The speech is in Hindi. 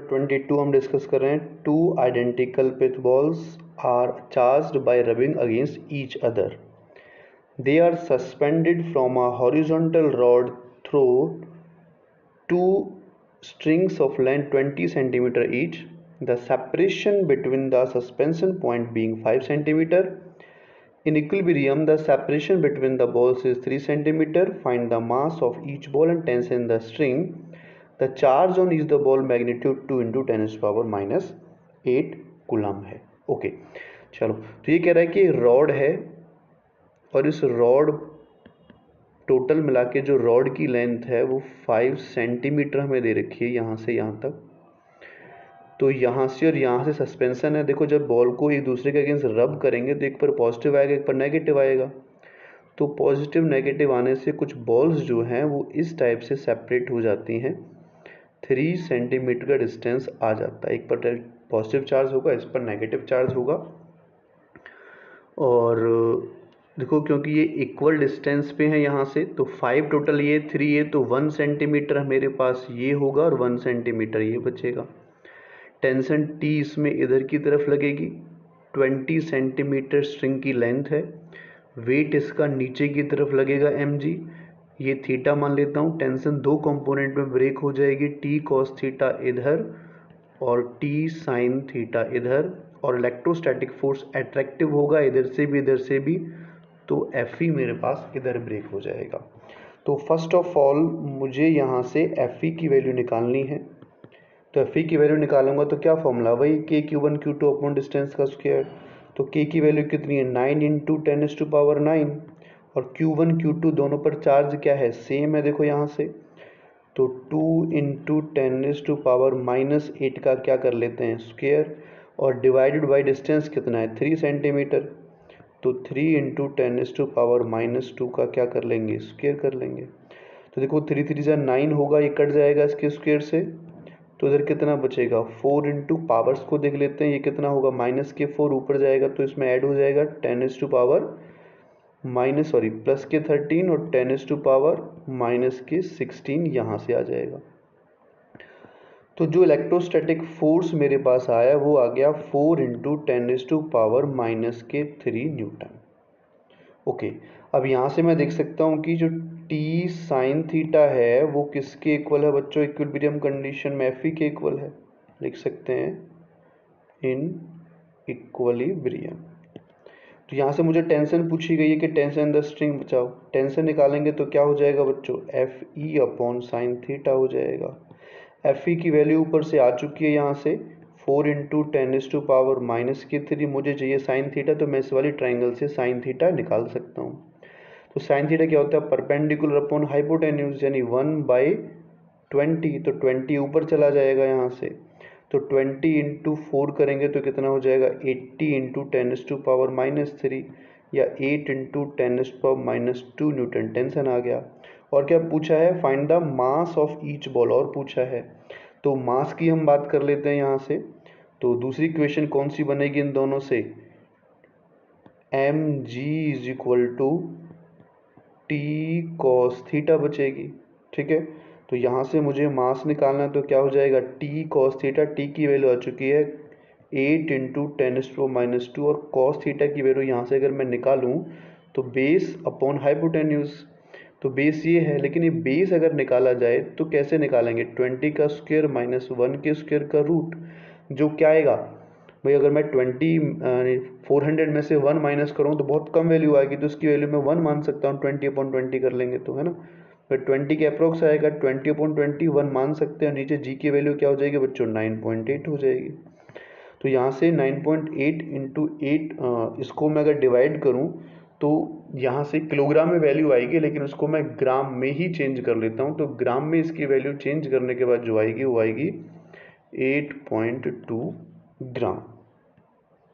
22 हम डिस्कस कर रहे हैं। Two identical pith balls are charged by rubbing against each other. They are suspended from a horizontal rod through two strings of length 20 cm each. The separation between the suspension point being 5 cm. In equilibrium, the separation between the balls is 3 cm. Find the mass of each ball and tension the string. The charge on each the ball magnitude 2 into 10 to the power minus 8 coulomb है. ओके चलो, तो ये कह रहा है कि रॉड है और इस रॉड टोटल मिला के जो रॉड की लेंथ है वो 5 सेंटीमीटर हमें दे रखी है यहाँ से यहाँ तक. तो यहाँ से और यहाँ से सस्पेंशन है. देखो, जब बॉल को एक दूसरे के अगेंस्ट रब करेंगे तो एक पर पॉजिटिव आएगा, एक पर नेगेटिव आएगा. तो पॉजिटिव नेगेटिव आने से कुछ बॉल्स जो हैं वो इस टाइप से सेपरेट हो जाती हैं. 3 सेंटीमीटर का डिस्टेंस आ जाता है. एक पर पॉजिटिव चार्ज होगा, इस पर नेगेटिव चार्ज होगा. और देखो, क्योंकि ये इक्वल डिस्टेंस पे है यहाँ से, तो 5 टोटल, ये 3 ये, तो 1 सेंटीमीटर मेरे पास ये होगा और 1 सेंटीमीटर ये बचेगा. टेंशन टी इसमें इधर की तरफ लगेगी. 20 सेंटीमीटर स्ट्रिंग की लेंथ है. वेट इसका नीचे की तरफ लगेगा mg. ये थीटा मान लेता हूँ. टेंशन दो कंपोनेंट में ब्रेक हो जाएगी, टी कॉस थीटा इधर और टी साइन थीटा इधर. और इलेक्ट्रोस्टैटिक फोर्स अट्रैक्टिव होगा इधर से भी इधर से भी, तो एफ ई मेरे पास इधर ब्रेक हो जाएगा. तो फर्स्ट ऑफ ऑल मुझे यहाँ से एफ ई की वैल्यू निकालनी है. तो एफ ई की वैल्यू निकालूंगा तो क्या फॉर्मूला, वही के Q1 Q2 अपॉन डिस्टेंस का स्क्वायर. तो के की वैल्यू कितनी है, 9 इंटू 10⁻⁹. और Q1 Q2 दोनों पर चार्ज क्या है, सेम है. देखो यहाँ से, तो 2 इंटू 10⁻⁻8 का क्या कर लेते हैं, स्क्वायर. और डिवाइडेड बाई डिस्टेंस कितना है, 3 सेंटीमीटर. तो 3 इंटू 10⁻⁻2 का क्या कर लेंगे, स्क्वायर कर लेंगे. तो देखो 3 3 से 9 होगा, ये कट जाएगा इसके स्क्वायर से. तो इधर कितना बचेगा, 4 इंटू पावर्स को देख लेते हैं, ये कितना होगा, -4 ऊपर जाएगा तो इसमें ऐड हो जाएगा प्लस के 13 और 10⁻⁻16 यहाँ से आ जाएगा. तो जो इलेक्ट्रोस्टैटिक फोर्स मेरे पास आया वो आ गया 4 इंटू 10⁻⁻3 न्यूटन. ओके, अब यहाँ से मैं देख सकता हूँ कि जो टी साइन थीटा है वो किसके इक्वल है बच्चों, इक्विलिब्रियम कंडीशन में एफ ई के इक्वल है. लिख सकते हैं इन इक्विलिब्रियम. तो यहाँ से मुझे टेंशन पूछी गई है कि टेंशन द स्ट्रिंग बचाओ. टेंशन निकालेंगे तो क्या हो जाएगा बच्चों, F E upon sine theta हो जाएगा. एफ ई की वैल्यू ऊपर से आ चुकी है यहाँ से 4 इंटू 10⁻⁻3. मुझे चाहिए साइन थीटा, तो मैं इस वाली ट्राइंगल से साइन थीटा निकाल सकता हूँ. तो साइन थीटा क्या होता है, परपेंडिकुलर अपॉन हाइपोटेन्यूज, यानी 1/20. तो 20 ऊपर चला जाएगा यहाँ से. तो 20 इंटू 4 करेंगे तो कितना हो जाएगा, 80 इंटू 10⁻⁻3 या 8 इंटू 10⁻⁻2 न्यूटन. टेंशन आ गया. और क्या पूछा है, find the mass of each ball, और पूछा है. तो मास की हम बात कर लेते हैं यहाँ से. तो दूसरी इक्वेशन कौन सी बनेगी इन दोनों से, mg is equal to T cos theta बचेगी. ठीक है, तो यहाँ से मुझे मास निकालना है तो क्या हो जाएगा, टी कॉस थीटा. टी की वैल्यू आ चुकी है 8 इंटू 10⁻⁻2 और कॉस थीटा की वैल्यू यहाँ से अगर मैं निकालूँ तो बेस अपॉन हाइपोटेन्यूज. तो बेस ये है, लेकिन ये बेस अगर निकाला जाए तो कैसे निकालेंगे, 20 का स्क्वायर माइनस 1 के स्क्वायर का रूट, जो क्या आएगा भाई. अगर मैं 400 में से 1 माइनस करूँ तो बहुत कम वैल्यू आएगी, तो इसकी वैल्यू मैं 1 मान सकता हूँ. 20/20 कर लेंगे तो, है ना. फिर 20 के अप्रोक्स आएगा, 20/20 1 मान सकते हैं. नीचे जी की वैल्यू क्या हो जाएगी बच्चों, 9.8 हो जाएगी. तो यहाँ से 9.8 इंटू 8 इसको मैं अगर डिवाइड करूँ तो यहाँ से किलोग्राम में वैल्यू आएगी, लेकिन उसको मैं ग्राम में ही चेंज कर लेता हूँ. तो ग्राम में इसकी वैल्यू चेंज करने के बाद जो आएगी वो आएगी 8.2 ग्राम.